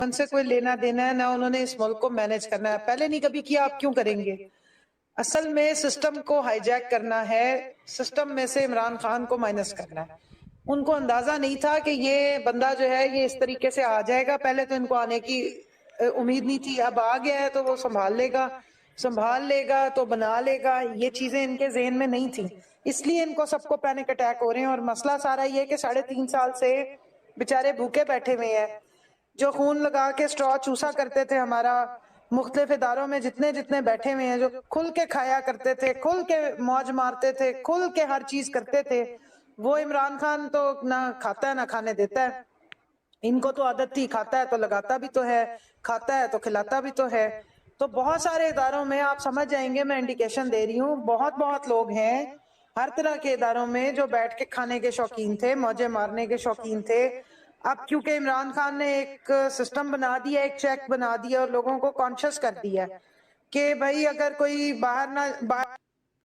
ان سے کوئی لینا دینا ہے، نہ انہوں نے اس ملک کو مینج کرنا ہے. پہلے نہیں کبھی کیا، آپ کیوں کریں گے؟ اصل میں سسٹم کو ہائی جیک کرنا ہے، سسٹم میں سے عمران خان کو مائنس کرنا ہے. ان کو اندازہ نہیں تھا کہ یہ بندہ جو ہے یہ اس طریقے سے آ جائے گا. پہلے تو ان کو آنے کی امید نہیں تھی، اب آ گیا ہے تو وہ سنبھال لے گا تو بنا لے گا. یہ چیزیں ان کے ذہن میں نہیں تھی، اس لیے ان کو سب کو پینک اٹیک ہو رہے ہیں. اور مسئلہ سارا یہ کہ 3.5 سال سے بےچارے بھوکے بیٹھے ہوئے ہیں. جو خون لگا کے اسٹرا چوسا کرتے تھے ہمارا، مختلف اداروں میں جتنے بیٹھے ہوئے ہیں، جو کھل کے کھایا کرتے تھے، کھل کے موج مارتے تھے، کھل کے ہر چیز کرتے تھے، وہ عمران خان تو نہ کھاتا ہے نہ کھانے دیتا ہے. ان کو تو عادت تھی، کھاتا ہے تو لگاتا بھی تو ہے، کھاتا ہے تو کھلاتا بھی تو ہے. تو بہت سارے اداروں میں آپ سمجھ جائیں گے، میں انڈیکیشن دے رہی ہوں، بہت لوگ ہیں ہر طرح کے اداروں میں جو بیٹھ کے کھانے کے شوقین تھے، موجے مارنے کے شوقین تھے. اب کیونکہ عمران خان نے ایک سسٹم بنا دیا، ایک چیک بنا دیا اور لوگوں کو کانشیس کر دیا کہ بھائی اگر کوئی باہر